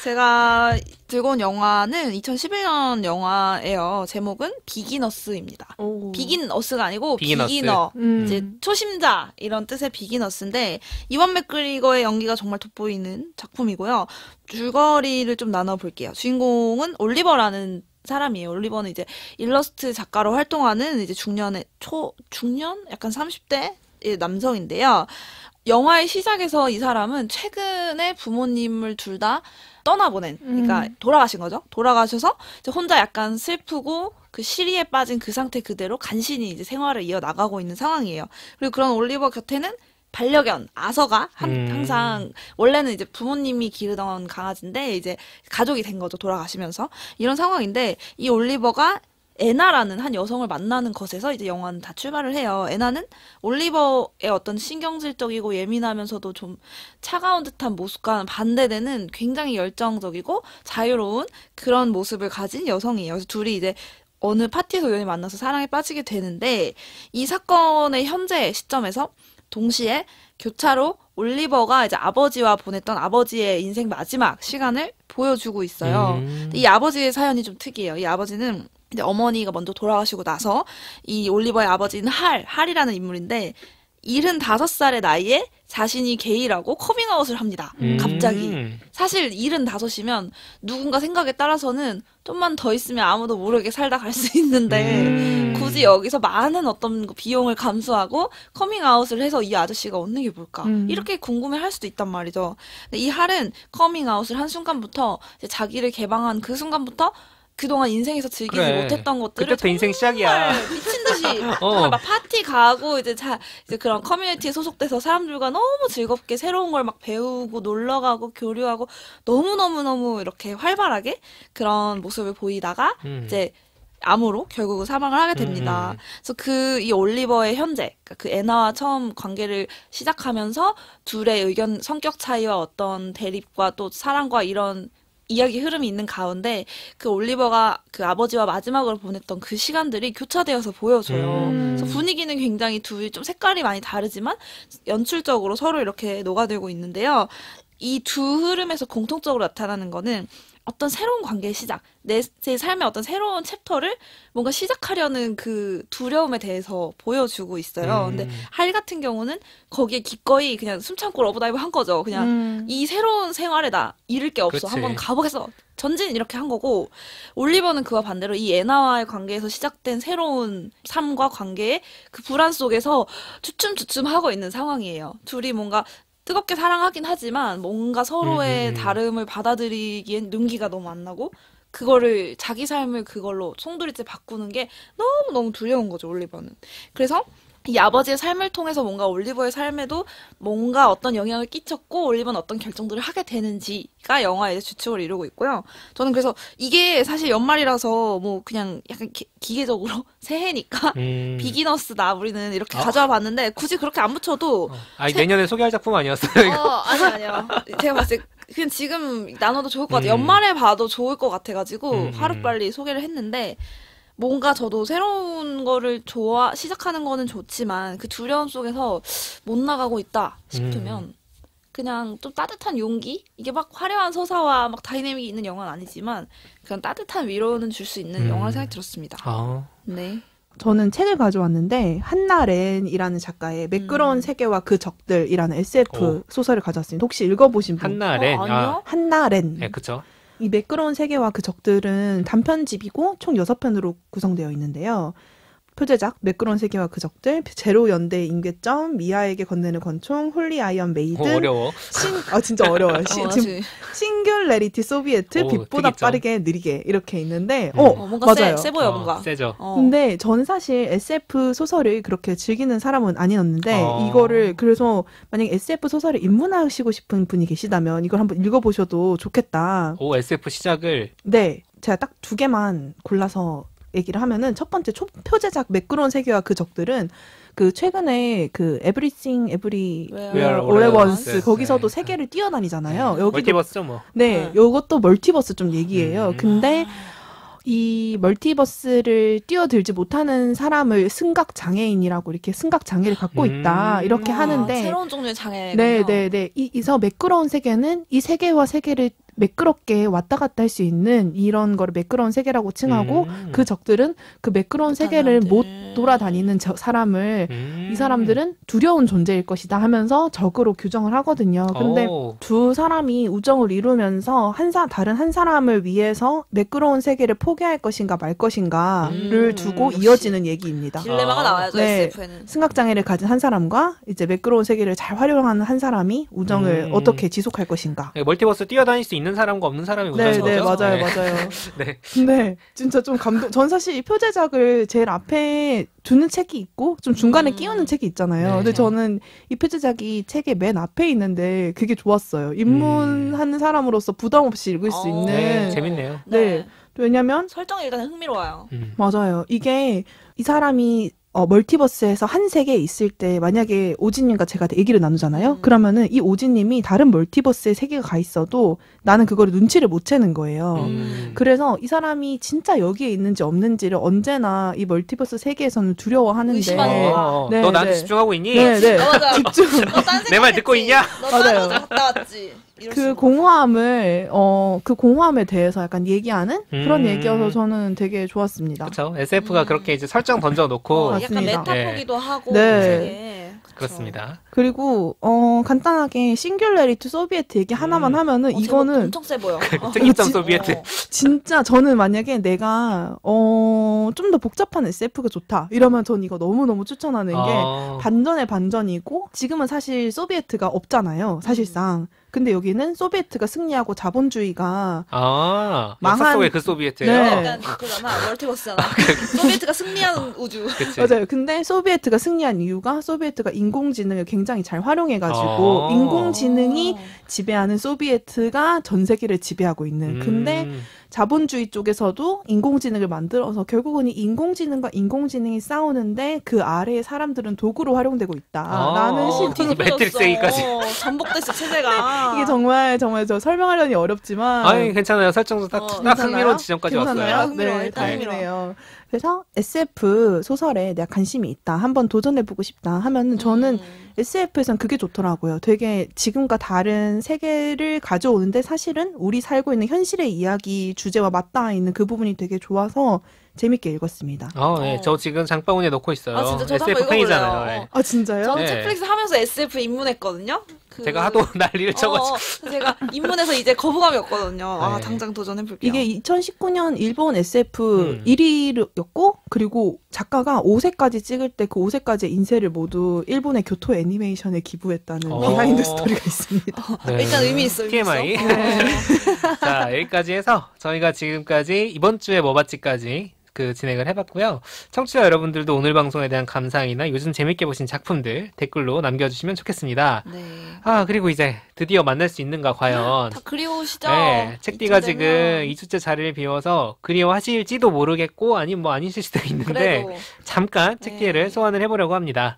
제가 들고 온 영화는 2011년 영화예요. 제목은 비기너스입니다. 비긴어스가 아니고 비기너. 이제 초심자 이런 뜻의 비기너스인데 이원 맥그리거의 연기가 정말 돋보이는 작품이고요. 줄거리를 좀 나눠볼게요. 주인공은 올리버라는 사람이에요. 올리버는 이제 일러스트 작가로 활동하는 이제 중년? 약간 30대 남성인데요. 영화의 시작에서 이 사람은 최근에 부모님을 둘 다 떠나보낸, 그러니까 돌아가신 거죠. 돌아가셔서 이제 혼자 약간 슬프고 그 시리에 빠진 그 상태 그대로 간신히 이제 생활을 이어나가고 있는 상황이에요. 그리고 그런 올리버 곁에는 반려견 아서가 항상 원래는 이제 부모님이 기르던 강아지인데 이제 가족이 된 거죠. 돌아가시면서 이런 상황인데 이 올리버가 애나라는 한 여성을 만나는 것에서 이제 영화는 다 출발을 해요. 애나는 올리버의 어떤 신경질적이고 예민하면서도 좀 차가운 듯한 모습과는 반대되는 굉장히 열정적이고 자유로운 그런 모습을 가진 여성이에요. 그래서 둘이 이제 어느 파티에서 우연히 만나서 사랑에 빠지게 되는데 이 사건의 현재 시점에서 동시에 교차로 올리버가 이제 아버지와 보냈던 아버지의 인생 마지막 시간을 보여주고 있어요. 이 아버지의 사연이 좀 특이해요. 이 아버지는 이제 어머니가 먼저 돌아가시고 나서 이 올리버의 아버지는 할이라는 인물인데 75살의 나이에 자신이 게이라고 커밍아웃을 합니다. 갑자기. 사실 75이면 누군가 생각에 따라서는 좀만 더 있으면 아무도 모르게 살다 갈 수 있는데 굳이 여기서 많은 어떤 비용을 감수하고 커밍아웃을 해서 이 아저씨가 얻는 게 뭘까? 이렇게 궁금해할 수도 있단 말이죠. 근데 이 할은 커밍아웃을 한 순간부터 이제 자기를 개방한 그 순간부터 그동안 인생에서 즐기지 못했던 것들을 그때부터 인생 시작이야. 미친 듯이 정말 막 파티 가고 이제 그런 커뮤니티에 소속돼서 사람들과 너무 즐겁게 새로운 걸 막 배우고 놀러 가고 교류하고 너무 이렇게 활발하게 그런 모습을 보이다가 이제 암으로 결국 사망을 하게 됩니다. 그래서 이 올리버의 현재, 그 애나와 처음 관계를 시작하면서 둘의 의견, 성격 차이와 어떤 대립과 또 사랑과 이런 이야기 흐름이 있는 가운데 그 올리버가 그 아버지와 마지막으로 보냈던 그 시간들이 교차되어서 보여줘요. 그래서 분위기는 굉장히 둘이 좀 색깔이 많이 다르지만 연출적으로 서로 이렇게 녹아들고 있는데요. 이 두 흐름에서 공통적으로 나타나는 거는 어떤 새로운 관계의 시작, 제 삶의 어떤 새로운 챕터를 뭔가 시작하려는 그 두려움에 대해서 보여주고 있어요. 근데 할 같은 경우는 거기에 기꺼이 그냥 숨참고 러브다이브 한 거죠. 그냥 이 새로운 생활에 나 잃을 게 없어. 그치. 한번 가보겠어. 전진 이렇게 한 거고 올리버는 그와 반대로 이 애나와의 관계에서 시작된 새로운 삶과 관계의 그 불안 속에서 주춤주춤 하고 있는 상황이에요. 둘이 뭔가 뜨겁게 사랑하긴 하지만 뭔가 서로의 다름을 받아들이기엔 눈기가 너무 안 나고 그거를 자기 삶을 그걸로 송두리째 바꾸는 게 너무너무 두려운 거죠, 올리버는. 그래서 이 아버지의 삶을 통해서 뭔가 올리버의 삶에도 뭔가 어떤 영향을 끼쳤고 올리버는 어떤 결정들을 하게 되는지가 영화의 주축을 이루고 있고요. 저는 그래서 이게 사실 연말이라서 뭐 그냥 약간 기계적으로 새해니까 비기너스다 우리는 이렇게 가져와 봤는데 굳이 그렇게 안 붙여도 내년에 소개할 작품 아니었어요? 이거? 아니요. 제가 봤을 때 그냥 지금 나눠도 좋을 것 같아요. 연말에 봐도 좋을 것 같아가지고 하루빨리 소개를 했는데 뭔가 저도 새로운 거를 시작하는 거는 좋지만 그 두려움 속에서 못 나가고 있다 싶으면 그냥 좀 따뜻한 용기? 이게 막 화려한 서사와 막 다이내믹이 있는 영화는 아니지만 그냥 따뜻한 위로는 줄 수 있는 영화를 생각이 들었습니다. 네. 저는 책을 가져왔는데 한나 렌이라는 작가의 매끄러운 세계와 그 적들이라는 SF 소설을 가져왔습니다. 혹시 읽어보신 분? 한나 렌. 아니요. 한나 렌. 네, 그쵸. 이 매끄러운 세계와 그 적들은 단편집이고 총 6편으로 구성되어 있는데요. 표제작, 매끄러운 세계와 그 적들, 제로 연대의 임계점, 미아에게 건네는 권총, 홀리 아이언 메이든. 어려워. 진짜 어려워요. 지금 싱귤레리티 소비에트, 빛보다 특이점. 빠르게 느리게 이렇게 있는데, 뭔가 맞아요. 세 보여, 뭔가. 세죠. 근데 저는 사실 SF 소설을 그렇게 즐기는 사람은 아니었는데, 이거를 그래서 만약에 SF 소설을 입문하시고 싶은 분이 계시다면 이걸 한번 읽어보셔도 좋겠다. SF 시작을. 네. 제가 딱 2개만 골라서 얘기를 하면은 첫 번째 표제작 매끄러운 세계와 그 적들은 그 최근에 그 Everything Everywhere All at Once 거기서도 세계를 뛰어다니잖아요. 여기도 멀티버스죠 뭐. 네, 요것도 멀티버스 좀 얘기예요. 근데 이 멀티버스를 뛰어들지 못하는 사람을 승각 장애인이라고 이렇게 승각 장애를 갖고 있다 이렇게 하는데 새로운 종류의 장애. 네. 이서 매끄러운 세계는 이 세계와 세계를 매끄럽게 왔다 갔다 할 수 있는 이런 거를 매끄러운 세계라고 칭하고 그 적들은 그 매끄러운 세계를 못 돌아다니는 사람을 이 사람들은 두려운 존재일 것이다 하면서 적으로 규정을 하거든요. 근데 두 사람이 우정을 이루면서 다른 한 사람을 위해서 매끄러운 세계를 포기할 것인가 말 것인가를 두고 이어지는 얘기입니다. 딜레마가 나와야죠. 네, SF에는. 승각장애를 가진 한 사람과 이제 매끄러운 세계를 잘 활용하는 한 사람이 우정을 어떻게 지속할 것인가. 멀티버스 뛰어다닐 수 있는 사람과 없는 사람이 우정인 네, 거죠? 맞아요. 네. 근데 진짜 좀 전 사실 이 표제작을 제일 앞에 두는 책이 있고 좀 중간에 끼우는 책이 있잖아요. 네. 근데 저는 이 표제작이 책의 맨 앞에 있는데 그게 좋았어요. 입문하는 사람으로서 부담 없이 읽을 수 있는. 네, 재밌네요. 네. 왜냐면 설정이 일단 흥미로워요. 맞아요. 이게 이 사람이 멀티버스에서 한 세계에 있을 때 만약에 오지님과 제가 얘기를 나누잖아요. 그러면은 이 오지님이 다른 멀티버스에 세계가 가 있어도 나는 그거를 눈치를 못 채는 거예요. 그래서 이 사람이 진짜 여기에 있는지 없는지를 언제나 이 멀티버스 세계에서는 두려워하는데 의심하는 너 나한테 집중하고 있니? 네. 맞아. 집중. 내 말 듣고 있냐? 너 맞아요. 갔다 왔지. 그 공허함에 대해서 약간 얘기하는 그런 얘기여서 저는 되게 좋았습니다. 그렇죠. SF가 그렇게 이제 설정 던져놓고 약간 메타포기도 하고 네. 되게 그렇습니다. 그리고 간단하게 싱귤레리티 소비에트 얘기 하나만 하면은 이거는 엄청 세 보여. 특이점 소비에트. 진짜 저는 만약에 내가 좀 더 복잡한 SF가 좋다 이러면 전 이거 너무너무 추천하는 게 반전의 반전이고 지금은 사실 소비에트가 없잖아요. 사실상. 근데 여기는 소비에트가 승리하고 자본주의가 역사 속의 그 소비에트예요. 네. 약간 그거잖아. 멀티버스잖아. 소비에트가 승리하는 우주. 그치. 맞아요. 근데 소비에트가 승리한 이유가 소비에트가 인공지능을 굉장히 잘 활용해가지고 인공지능이 지배하는 소비에트가 전 세계를 지배하고 있는. 근데 자본주의 쪽에서도 인공지능을 만들어서 결국은 이 인공지능과 인공지능이 싸우는데 그 아래의 사람들은 도구로 활용되고 있다라는 식으로 매트릭스 얘기까지. 전복됐어 체제가. 이게 정말 저 설명하려니 어렵지만 아니 괜찮아요. 설정도 딱 흥미로운 지점까지 왔어요. 네, 다행이네요. 그래서 SF 소설에 내가 관심이 있다. 한번 도전해보고 싶다 하면은 저는 SF에선 그게 좋더라고요. 되게 지금과 다른 세계를 가져오는데 사실은 우리 살고 있는 현실의 이야기 주제와 맞닿아 있는 그 부분이 되게 좋아서 재밌게 읽었습니다. 네. 저 지금 장바구니에 넣고 있어요. 진짜 저도 SF 한번 팬이잖아요. 읽어볼래요. 아 진짜요? 저는 네. 넷플릭스 하면서 SF 입문했거든요. 제가 하도 난리를 쳐가지고. 제가 입문해서 이제 거부감이 없거든요. 네. 당장 도전해볼게요. 이게 2019년 일본 SF 1위였고 그리고 작가가 5세까지 찍을 때 그 5세까지의 인쇄를 모두 일본의 교토 애니메이션에 기부했다는 비하인드 스토리가 있습니다. 네. 일단 의미 있어. TMI. 자, 여기까지 해서 저희가 지금까지 이번 주에 뭐 봤지까지 진행을 해봤고요. 청취자 여러분들도 오늘 방송에 대한 감상이나 요즘 재밌게 보신 작품들 댓글로 남겨주시면 좋겠습니다. 네. 그리고 이제 드디어 만날 수 있는가 과연. 다 그리워오시죠? 네, 책디가 지금 2주째 자리를 비워서 그리워하실지도 모르겠고 아니면 뭐 아니실 수도 있는데 그래도. 잠깐 책디를 소환을 해보려고 합니다.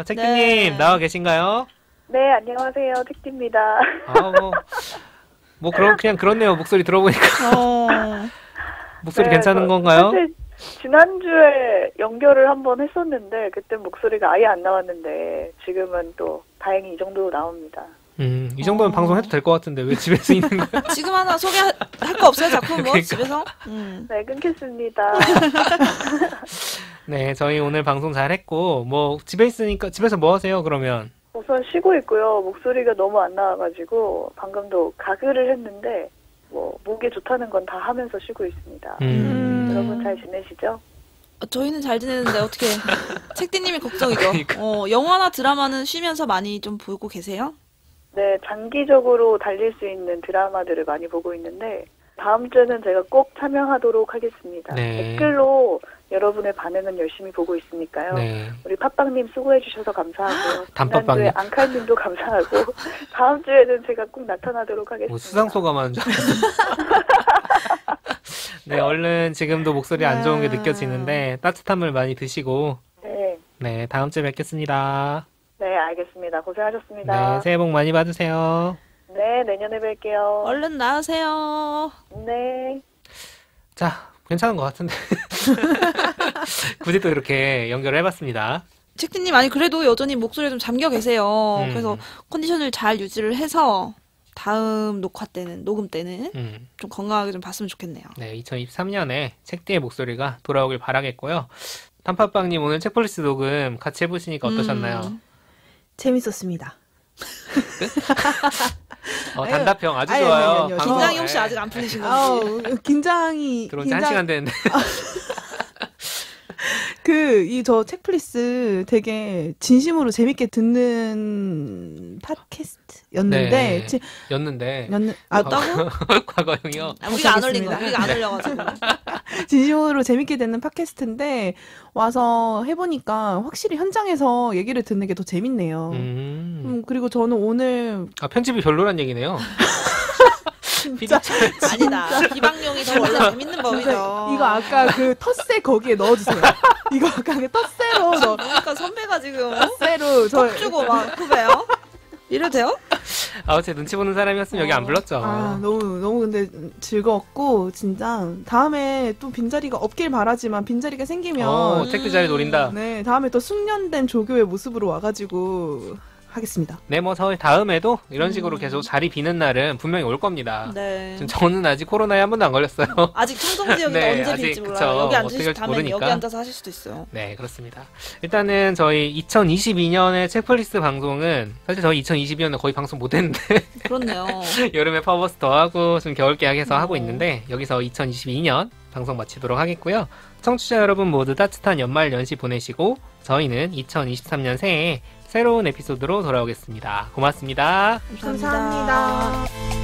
책디님 나와 계신가요? 네, 안녕하세요. 책디입니다. 그냥 그렇네요. 목소리 들어보니까. 목소리 괜찮은 건가요? 사실 지난주에 연결을 한번 했었는데 그때 목소리가 아예 안 나왔는데 지금은 또 다행히 이 정도로 나옵니다. 이 정도면 방송해도 될 것 같은데 왜 집에서 있는 거야? 지금 하나 소개할 거 없어요? 작품 뭐? 그러니까. 집에서? 네, 끊겠습니다. 네, 저희 오늘 방송 잘했고 뭐 집에 있으니까 집에서 뭐 하세요 그러면? 우선 쉬고 있고요. 목소리가 너무 안 나와가지고 방금도 가글을 했는데 뭐 목에 좋다는 건 다 하면서 쉬고 있습니다. 여러분 잘 지내시죠? 저희는 잘 지내는데 어떻게 책디님이 걱정이죠. 그러니까. 영화나 드라마는 쉬면서 많이 좀 보고 계세요? 네, 장기적으로 달릴 수 있는 드라마들을 많이 보고 있는데 다음 주에는 제가 꼭 참여하도록 하겠습니다. 네. 댓글로 여러분의 반응은 열심히 보고 있으니까요. 네. 우리 팟빵님 수고해 주셔서 감사하고요. 단팥빵님. 지난주에 앙칼님도 감사하고 다음 주에는 제가 꼭 나타나도록 하겠습니다. 뭐 수상소감하는 줄 알았어요. 네, 얼른 지금도 목소리 안 좋은 게 느껴지는데 따뜻함을 많이 드시고 네, 다음 주에 뵙겠습니다. 네, 알겠습니다. 고생하셨습니다. 네, 새해 복 많이 받으세요. 네, 내년에 뵐게요. 얼른 나으세요. 네. 자, 괜찮은 것 같은데. 굳이 또 이렇게 연결을 해봤습니다. 책디님, 아니 그래도 여전히 목소리에 좀 잠겨 계세요. 그래서 컨디션을 잘 유지를 해서 다음 녹음 때는 좀 건강하게 좀 봤으면 좋겠네요. 네, 2023년에 책디의 목소리가 돌아오길 바라겠고요. 단팥빵님 오늘 책플리스 녹음 같이 해보시니까 어떠셨나요? 재밌었습니다. 단답형 아주 좋아요. 아니요. 긴장이 혹시 아직 안 풀리신 건지. 긴장이 들어온 지 1시간 됐는데. 저 책플리스 되게 진심으로 재밌게 듣는 팟캐스트였는데. 였는데. 어떠고? 과거형이요? 우리가 안 올린 거. 우리가 안 올려가지고. 진심으로 재밌게 듣는 팟캐스트인데 와서 해보니까 확실히 현장에서 얘기를 듣는 게 더 재밌네요. 그리고 저는 오늘 편집이 별로란 얘기네요. 진짜 아니다. 비방용이 더 원래 재밌는 법이죠. 이거 아까 그 텃세 거기에 넣어주세요. 이거 아까 그 텃세로 그러니까 선배가 지금 텃세로 턱 주고 막 후배요? 이래도 돼요? 제 눈치 보는 사람이었으면 여기 안 불렀죠. 너무 근데 즐거웠고 진짜 다음에 또 빈자리가 없길 바라지만 빈자리가 생기면 책디 자리 노린다. 네, 다음에 또 숙련된 조교의 모습으로 와가지고 하겠습니다. 네, 저희 다음에도 이런 식으로 계속 자리 비는 날은 분명히 올 겁니다. 네. 저는 아직 코로나에 한 번도 안 걸렸어요. 아직 청정지역이 언제 빌지 몰라요. 여기 앉으실 다음에 여기 앉아서 하실 수도 있어요. 네, 그렇습니다. 일단은 저희 2022년의 책플리스 방송은 사실 저희 2022년에 거의 방송 못했는데 그렇네요. 여름에 파워스터 하고 좀 겨울 계약해서 하고 있는데 여기서 2022년 방송 마치도록 하겠고요. 청취자 여러분 모두 따뜻한 연말 연시 보내시고 저희는 2023년 새해에 새로운 에피소드로 돌아오겠습니다. 고맙습니다. 감사합니다.